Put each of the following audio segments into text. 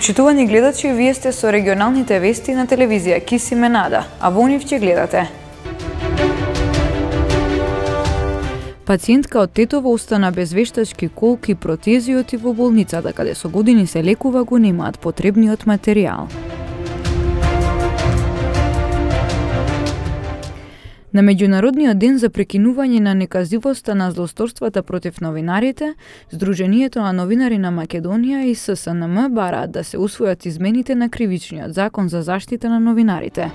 Почитувани гледачи, вие сте со регионалните вести на телевизија Кисименада, а во нив ќе гледате. Пациентка од Тетово остана без вештачки колки и протези оти во болницата, каде со години се лекува, го немаат потребниот материјал. На Меѓународниот ден за прекинување на неказливоста на злосторствата против новинарите, Сдруженијето на новинари на Македонија и ССНМ бараат да се усвојат измените на кривичниот закон за заштита на новинарите.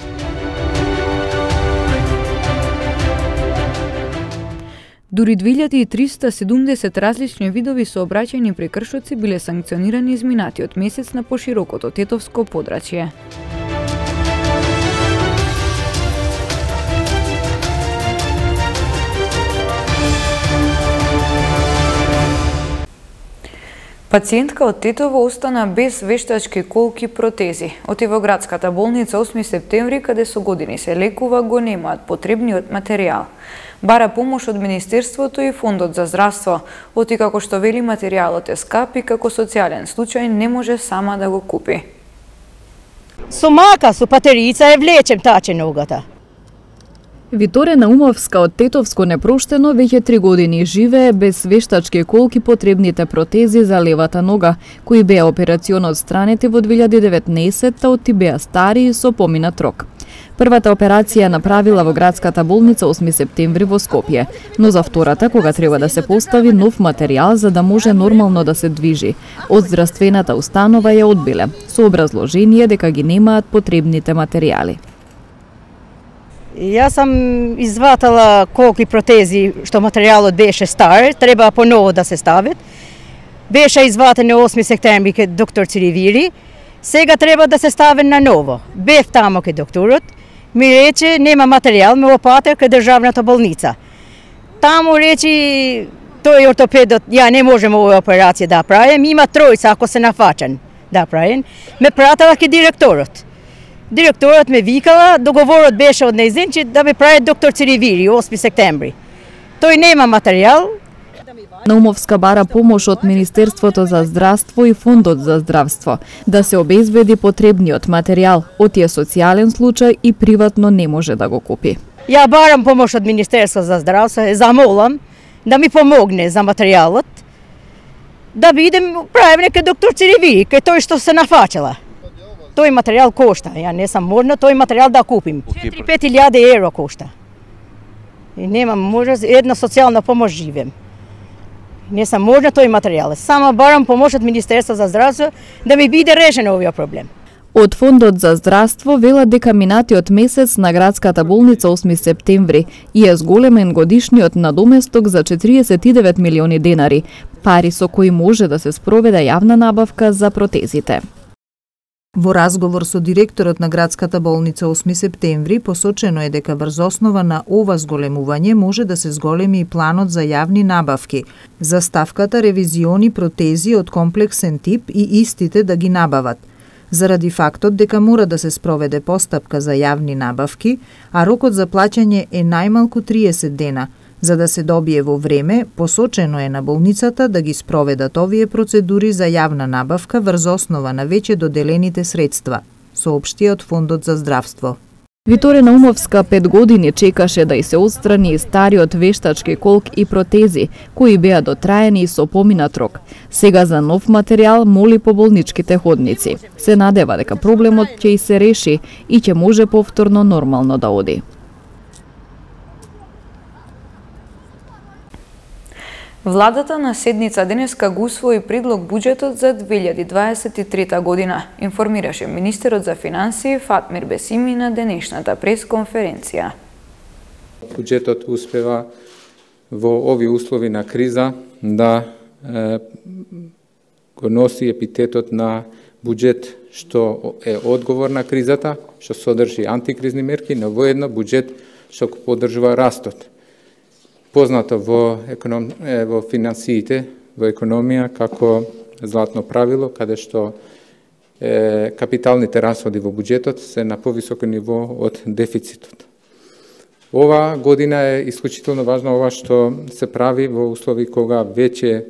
Дури 2370 различни видови сообраќајни прекршоци биле санкционирани изминатиот месец на поширокото тетовско подрачје. Пациентка од Тетово остана без вештачки колки протези. Оти во градската болница 8 септември, каде со години се лекува, го немаат потребниот материјал. Бара помош од Министерството и Фондот за здравство. Оти како што вели, материјалот е скап и како социјален случај не може сама да го купи. Со мака, со патерица е влечем таче ногата. Виторе Наумовска од Тетовско непроштено веќе 3 години живее без вештачки колки потребните протези за левата нога, кои беа операционно одстранети во 2019, оти беа стари и со поминат рок. Првата операција направила во градската болница 8 септември во Скопје, но за втората, кога треба да се постави нов материјал за да може нормално да се движи, од здравствената установа ја одбиле, со образложение дека ги немаат потребните материјали. Јас сам изватала колки протези што материјалот беше стар, треба поново да се стават. Беше изватен на 8 септември кај доктор Циривири, сега треба да се ставен на ново. Бев тамо кај докторот, ми рече нема материјал, ме опатер кај државната болница. Тамо речи тој ортопедот, ја не можем овоја операција да правим, има тројца ако се нафачен да правим. Ме пратила кај директорот. Директорот ме викала, договорот беше од нејзин, да ме прави доктор Циривири 8 септември. Тој нема материјал. Наумовска бара помош од Министерството за здравство и Фондот за здравство да се обезбеди потребниот материјал, отие социјален случај и приватно не може да го купи. Ја барам помош од Министерството за здравство, замолам да ми помогне за материјалот, да бидем правим кај доктор Циривири, кај тој што се нафачала. Тој материјал кошта, ја не сам можна тој материјал да купим. 4-5 евро кошта. И немам можност, една социјална помош живем. Не сам можна тој материјал. Само барам помош од Министерство за здравство да ми биде решен овој проблем. Од Фондот за здравство велат дека минатиот месец на градската болница 8 септември е зголемен годишниот надоместок за 49 милиони денари, пари со кои може да се спроведе јавна набавка за протезите. Во разговор со директорот на градската болница 8 септември посочено е дека врз основа на ова зголемување може да се зголеми и планот за јавни набавки, за ставката ревизиони протези од комплексен тип и истите да ги набават. Заради фактот дека мора да се спроведе постапка за јавни набавки, а рокот за плаќање е најмалку 30 дена, за да се добие во време, посочено е на болницата да ги спроведат овие процедури за јавна набавка врз основа на веќе доделените средства, соопшти од Фондот за здравство. Виторе Наумовска 5 години чекаше да и се отстрани стариот вештачки колк и протези, кои беа дотраени и со поминат рок. Сега за нов материјал моли по болничките ходници. Се надева дека проблемот ќе и се реши и ќе може повторно нормално да оди. Владата на седница денеска го усвои предлог буџетот за 2023 година, информираше министерот за финансии Фатмир Бесими на денешната пресконференција. Буџетот успева во овие услови на криза да го носи епитетот на буџет што е одговор на кризата, што содржи антикризни мерки, но воедно буџет што го поддржува растот. Познато во финансиите, во економија, како златно правило, каде што капиталните расходи во буџетот се на повисоко ниво од дефицитот. Ова година е исклучително важна ова што се прави во услови кога веќе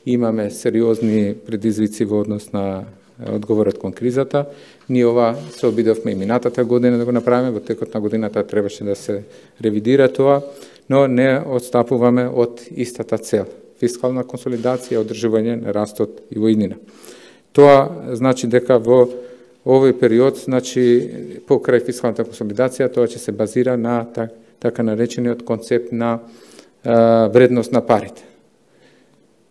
имаме сериозни предизвици во однос на одговорот кон кризата. Ние ова се обидовме и минатата година да го направиме, во текот на годината требаше да се ревидира тоа, но не отстапуваме од истата цел. Фискална консолидација, одржување на растот и во иднина. Тоа значи дека во овој период, значи покрај фискалната консолидација, тоа ќе се базира на така наречениот концепт на вредност на парите.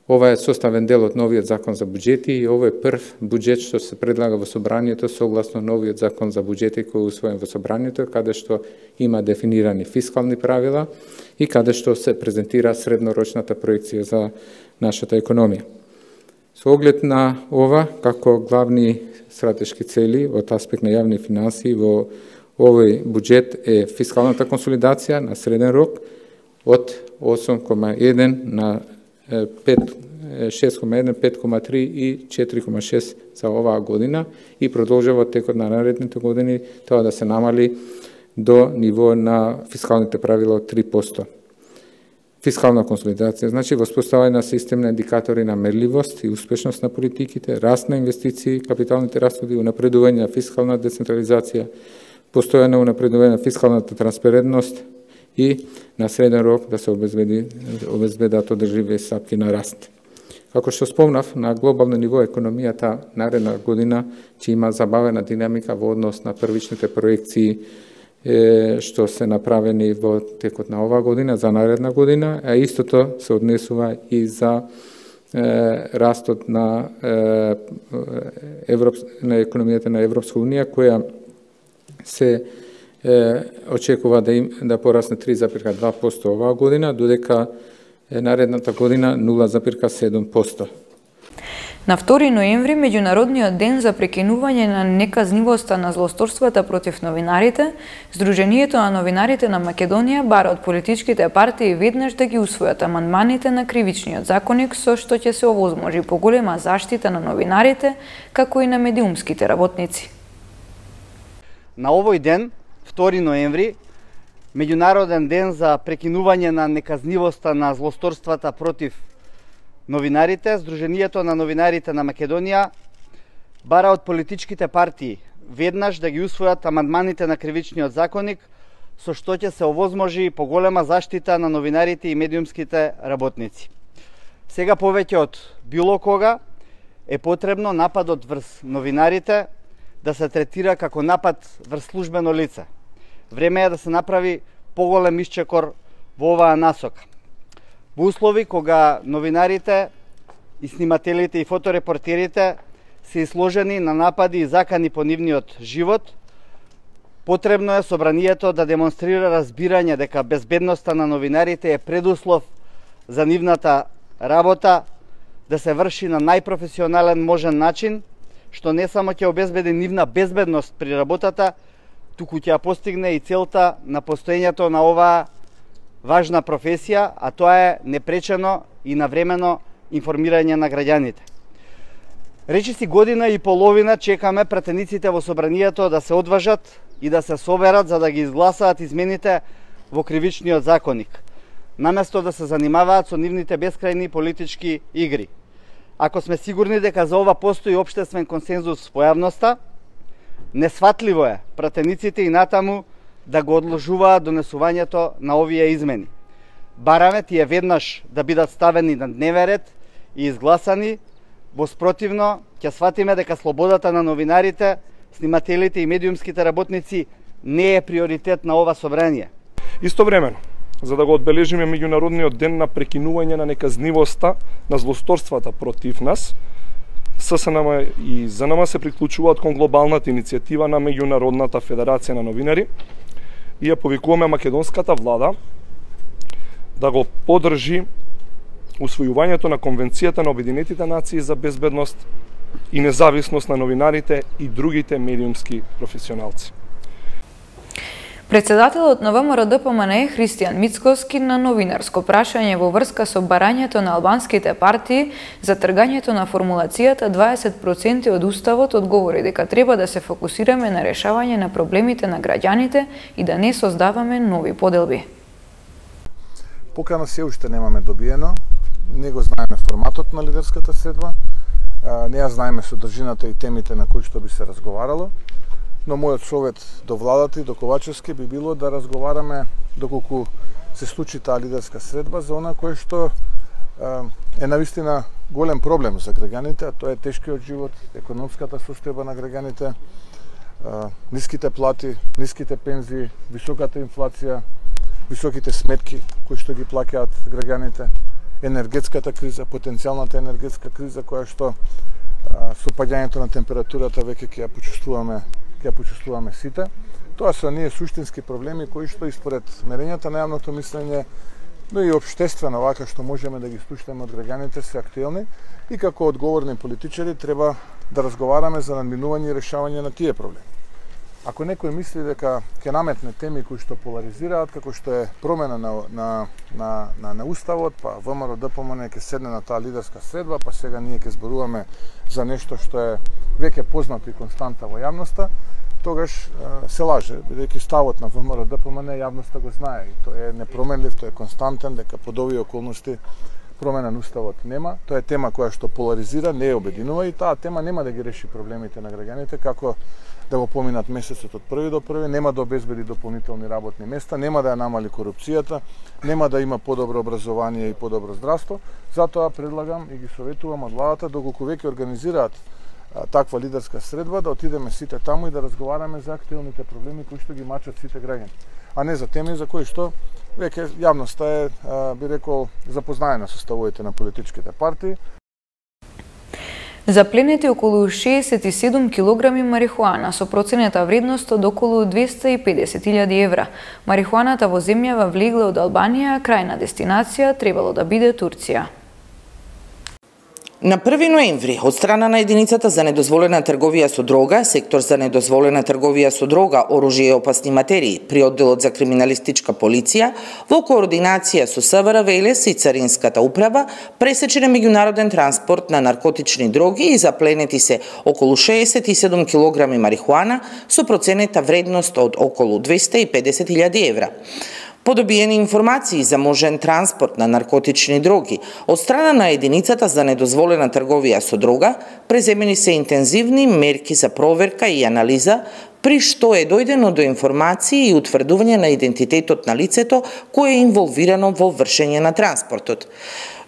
Ова е составен дел од новиот закон за буџети и ова е прв буџет што се предлага во собранието согласно новиот закон за буџети кој е усвоен во собранието, каде што има дефинирани фискални правила и каде што се презентира среднорочната проекција за нашата економија. Со оглед на ова, како главни стратешки цели од аспект на јавни финансии во овој буџет е фискалната консолидација на среден рок од 8,1 на 6,1, 5,3 и 4,6 за оваа година и продолжува текот на наредните години тоа да се намали до ниво на фискалните правила од 3%. Фискална консолидација значи воспоставање на систем на индикатори на мерливост и успешност на политиките, раст на инвестиции, капиталните расходи, унапредување на фискална децентрализација, постојано унапредување на фискалната транспарентност и на среден рок да се обезбедат одржливи стапки на раст. Како што спомнав, на глобално ниво економијата наредна година ќе има забавена динамика во однос на првичните проекции што се направени во текот на оваа година, за наредна година, а истото се однесува и за растот на економијата на Европска унија, која се очекува да порасне 3,2% оваа година, додека наредната година 0,7%. На 2 ноември, Меѓународниот ден за прекинување на неказнивоста на злосторствата против новинарите, Сдруженијето на новинарите на Македонија бара од политичките партии веднаш да ги усвојат амандманите на кривичниот законник со што ќе се овозможи поголема заштита на новинарите, како и на медиумските работници. На овој ден, 2 ноември, Меѓународен ден за прекинување на неказнивоста на злосторствата против новинарите, Сдруженијето на новинарите на Македонија бара од политичките партии веднаш да ги усвојат амандманите на кривичниот законник со што ќе се овозможи поголема заштита на новинарите и медиумските работници. Сега повеќе од било кога е потребно нападот врз новинарите да се третира како напад врз службено лице. Време е да се направи поголем исчекор во оваа насока. Во услови кога новинарите и снимателите и фоторепортерите се изложени на напади и закани по нивниот живот, потребно е собранието да демонстрира разбирање дека безбедноста на новинарите е предуслов за нивната работа да се врши на најпрофесионален можен начин, што не само ќе обезбеди нивна безбедност при работата, туку ќе постигне и целта на постоењето на оваа важна професија, а тоа е непречено и навремено информирање на граѓаните. Речиси година и половина чекаме пратениците во собранието да се одважат и да се соберат за да ги изгласаат измените во кривичниот законник, наместо да се занимаваат со нивните бескрајни политички игри. Ако сме сигурни дека за ова постои општествен консензус во јавноста, несватливо е пратениците и натаму да го одложуваат донесувањето на овие измени. Бараме тие веднаш да бидат ставени на дневен ред и изгласани, во спротивно ќе сватиме дека слободата на новинарите, снимателите и медиумските работници не е приоритет на ова собрание. Истовремено, за да го одбележиме Меѓународниот ден на прекинување на неказнивоста на злосторствата против нас, ССНМ и ЗНМ се приклучуваат кон глобалната иницијатива на Меѓународната федерација на новинари и ја повикуваме македонската влада да го поддржи усвојувањето на Конвенцијата на Обединетите нации за безбедност и независност на новинарите и другите медиумски професионалци. Председателот на ВМРО-ДПМНЕ Христијан Мицкоски на новинарско прашање во врска со барањето на албанските партии за тргањето на формулацијата 20% од уставот одговори дека треба да се фокусираме на решавање на проблемите на граѓаните и да не создаваме нови поделби. Покана се уште немаме добиено, не го знаеме форматот на лидерската средба. Не ја знаеме содржината и темите на кои што би се разговарало, но мојот совет до владата и до Ковачевски би било да разговараме доколку се случи таа лидерска средба за она кое што е навистина голем проблем за граѓаните, а тоа е тешкиот живот, економската состојба на граѓаните, ниските плати, ниските пензии, високата инфлација, високите сметки кои што ги плаќаат граѓаните, енергетската криза, потенцијалната енергетска криза која што со паѓањето на температурата веќе ќе ја почувствуваме сите. Тоа се оние суштински проблеми кои што испоред мерењата на јавното мислење, но и општествено вака што можеме да ги слушнеме од граѓаните се актуелни и како одговорни политичари треба да разговараме за надминување и решавање на тие проблеми. Ако некој мисли дека ќе наметне теми кои што поларизираат, како што е промена на уставот, па ВМРО ДПМН ќе седне на таа лидерска средба, па сега ние ќе зборуваме за нешто што е веќе познато и константа во јавноста, тогаш се лаже, бидејќи ставот на ВМРО ДПМН јавноста го знае и тој е непроменлив, тој е константен, дека под овие околности промена на уставот нема. Тоа е тема која што поларизира, не ја обединува и таа тема нема да ги реши проблемите на граѓаните, како да го поминат месецот од први до први, нема да обезбеди дополнителни работни места, нема да ја намали корупцијата, нема да има подобро образование и подобро здравство. Затоа предлагам и ги советувам од владата, доколку веќе организираат таква лидерска средба, да отидеме сите таму и да разговараме за актуелните проблеми кои што ги мачат сите граѓани, а не за теми за кои што веќе јавноста е, би рекол, запознаена со ставовите на политичките партии. Запленети околу 67 килограми марихуана со проценета вредност од околу 250.000 евра. Марихуаната во земјава влегла од Албанија, крајна дестинација требало да биде Турција. На 1 ноември, од страна на единицата за недозволена трговија со дрога, сектор за недозволена трговија со дрога, оружје и опасни материи, при одделот за криминалистичка полиција, во координација со СВР Велес и Царинската управа, пресечен меѓународен транспорт на наркотични дроги и запленети се околу 67 килограми марихуана со проценета вредност од околу 250.000 евра. По добиени информации за можен транспорт на наркотични дроги од страна на единицата за недозволена трговија со дрога, преземени се интензивни мерки за проверка и анализа, при што е дојдено до информации и утврдување на идентитетот на лицето кое е инволвирано во вршење на транспортот.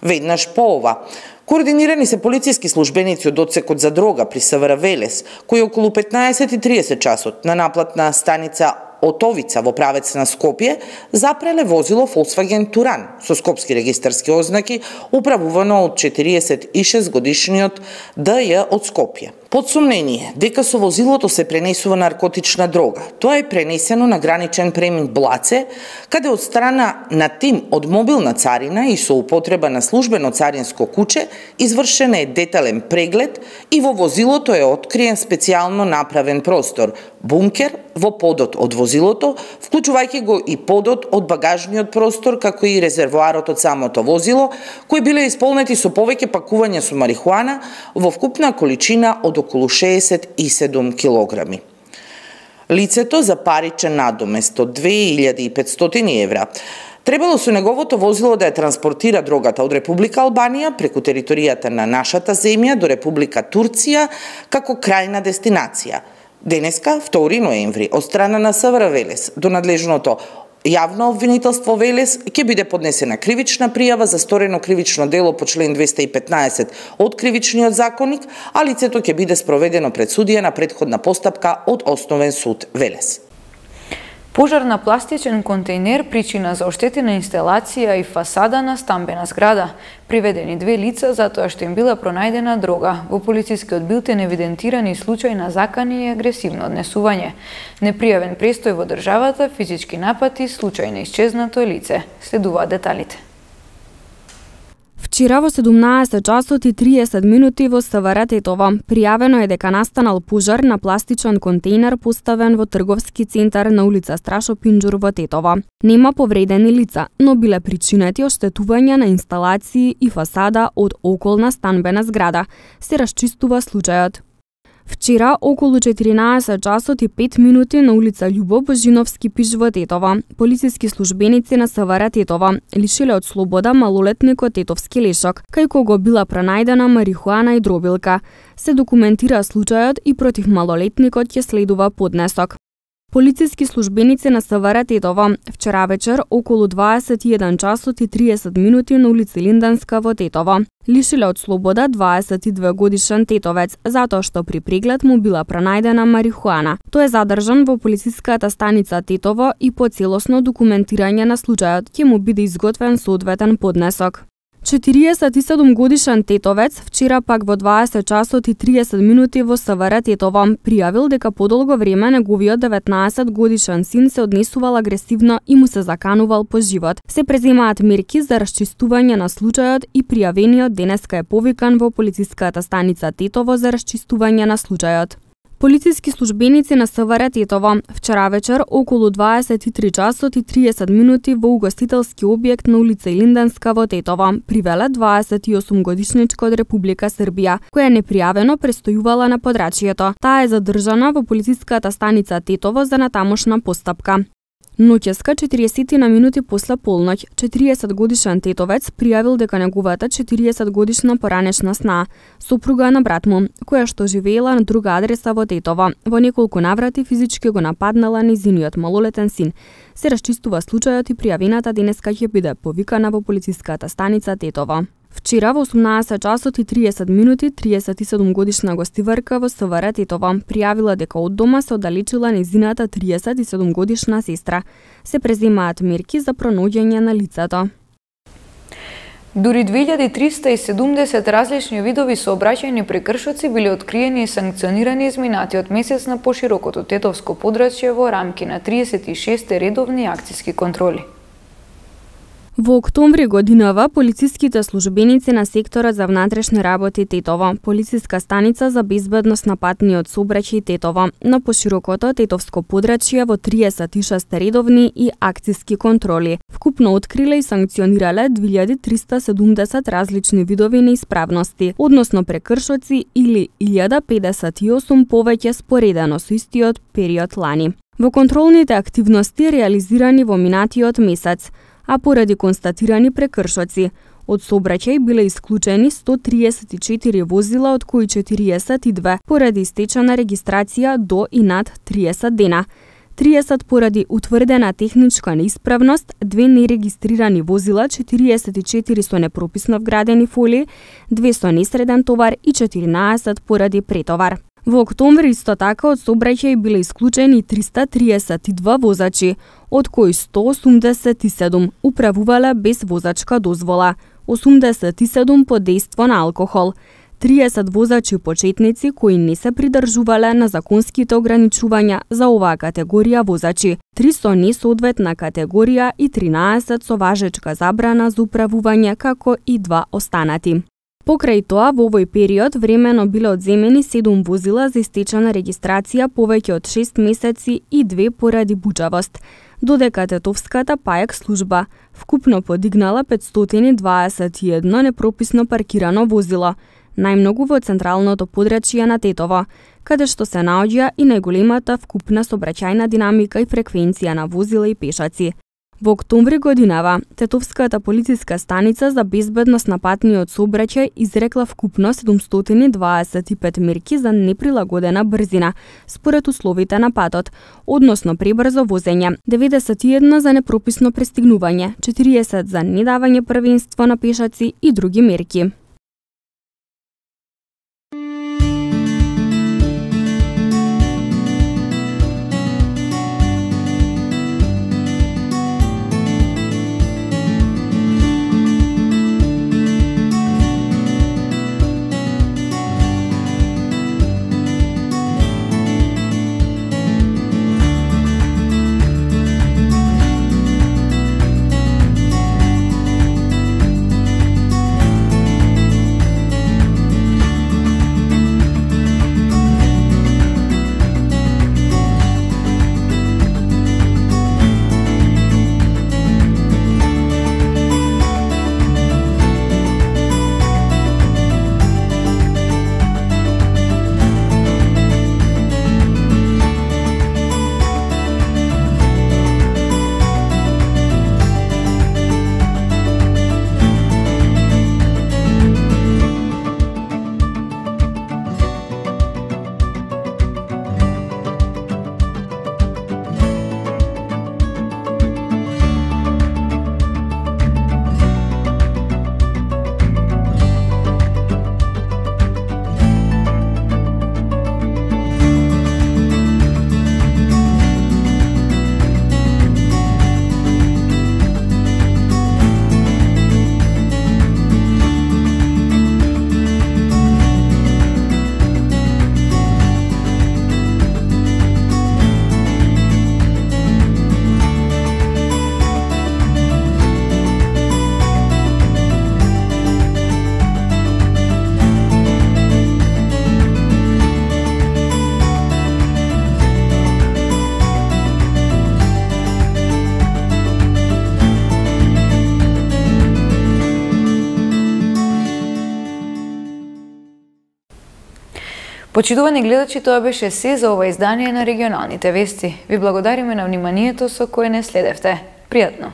Веднаш по ова, координирани се полициски службеници од одсекот за дрога при СВР Велес, кои околу 15:30 часот на наплатна станица Отовица во правец на Скопје запреле возило Volkswagen Туран со скопски регистарски ознаки, управувано од 46 годишниот ДЈ од Скопје. Под сомнение дека со возилото се пренесува наркотична дрога. Тоа е пренесено на граничен премин Блаце, каде од страна на тим од мобилна царина и со употреба на службено царинско куче извршен е детален преглед и во возилото е откриен специјално направен простор, бункер во подот од возилото, вклучувајќи го и подот од багажниот простор, како и резервоарот од самото возило, кои биле исполнети со повеќе пакувања со марихуана во вкупна количина од околу 67 килограми. Лицето за паричен надомест од 2.500 евра требало со неговото возило да ја транспортира дрогата од Република Албанија преку територијата на нашата земја до Република Турција како крајна дестинација. Денеска, 2 ноември, од страна на СВР Велес до надлежното јавно обвинителство Велес ќе биде поднесена кривична пријава за сторено кривично дело по член 215 од Кривичниот законник, а лицето ќе биде спроведено пред судија на претходна постапка од Основен суд Велес. Пожар на пластичен контејнер причина за оштетена инсталација и фасада на стамбена зграда. Приведени 2 лица затоа што им била пронајдена дрога. Во полицискиот билтен евидентирани случај на закани и агресивно однесување. Непријавен престој во државата, физички напати, случај на исчезнато лице. Следуваат деталите. Вчера во 17 часот и 30 минути во СВР Тетово пријавено е дека настанал пожар на пластичен контејнер поставен во трговски центар на улица Страшо Пинџур во Тетово. Нема повредени лица, но биле причинети оштетување на инсталации и фасада од околна станбена зграда. Се расчистува случајот. Вчера, околу 14 часот и 5 минути на улица Љубо Божиновски пиш во Тетова, полициски службеници на СВР Тетова лишиле од слобода малолетникот Тетовски Лешок, кај кого била пронајдена марихуана и дробилка. Се документира случајот и против малолетникот ќе следува поднесок. Полициски службеници на СВР Тетова вчера вечер околу 21 часот и 30 минути на улица Линданска во Тетова лишиле од слобода 22 годишен тетовец затоа што при преглед му била пронајдена марихуана. Тој е задржан во полициската станица Тетово и по целосно документирање на случајот ќе му биде изготвен соодветен поднесок. 47 годишен тетовец вчера пак во 20 часот и 30 минути во СВР Тетово пријавил дека подолго време неговиот 19 годишен син се однесувал агресивно и му се заканувал по живот. Се преземаат мерки за расчистување на случајот и пријавениот денеска е повикан во полициската станица Тетово за расчистување на случајот. Полициски службеници на СВР Тетово вчера вечер околу 23 часот и 30 минути во угостителски објект на улица Илинданска во Тетово привеле 28 годишничка од Република Србија, која непријавено престојувала на подрачјето. Таа е задржана во полициската станица Тетово за натамошна постапка. Ноќеска 40 на минути после полноќ, 40 годишен тетовец пријавил дека неговата 40 годишна поранешна снаа, сопруга на брат му, која што живеела на друга адреса во Тетово, во неколку наврати физички го нападнала нејзиниот малолетен син. Се расчистува случајот и пријавената денеска ќе биде повикана во полициската станица Тетово. Вчера во 18 часот и 30 минути 37 годишна гостиварка во СВР Тетово пријавила дека од дома се оддалечила нејзината 37 годишна сестра. Се преземаат мерки за пронаѓање на лицето. Дури 2370 различни видови сообраќајни прекршоци били откриени и санкционирани изминатиот месец на поширокото тетовско подрачје во рамки на 36 редовни акциски контроли. Во октомври годинава полициските службеници на секторот за внатрешни работи Тетово, полициска станица за безбедност на патниот сообраќај Тетово, на поширокото тетовско подрачје во 36 редовни и акциски контроли, вкупно откриле и санкционирале 2370 различни видови неисправности, односно прекршоци или 1058 повеќе споредено со истиот период лани. Во контролните активности реализирани во минатиот месец, а поради констатирани прекршоци, од сообраќај биле исклучени 134 возила, од кои 42 поради истечена регистрација до и над 30 дена, 30 поради утврдена техничка неисправност, 2 нерегистрирани возила, 44 со непрописно вградени фолии, 2 со несреден товар и 14 поради претовар. Во октомври исто така од сообраќај биле исклучени 332 возачи, од кои 187 управувале без возачка дозвола, 87 под дејство на алкохол, 30 возачи почетници кои не се придржувале на законските ограничувања за оваа категорија возачи, 3 со несоодветна категорија и 13 со важечка забрана за управување, како и 2 останати. Покрај тоа, во овој период времено биле одземени 7 возила за истечена регистрација повеќе од 6 месеци и 2 поради бучавост, додека тетовската ПАЕК служба вкупно подигнала 521 непрописно паркирано возило, најмногу во централното подрачје на Тетово, каде што се наоѓа и најголемата вкупна сообраќајна динамика и фреквенција на возила и пешаци. Во октомври годинава, Тетовската полициска станица за безбедност на патниот сообраќај изрекла вкупно 725 мерки за неприлагодена брзина, според условите на патот, односно пребрзо возење, 91 за непрописно пристигнување, 40 за недавање првенство на пешаци и други мерки. Почитувани гледачи, тоа беше се за ова издание на регионалните вести. Ви благодариме на вниманието со кое не следевте. Пријатно!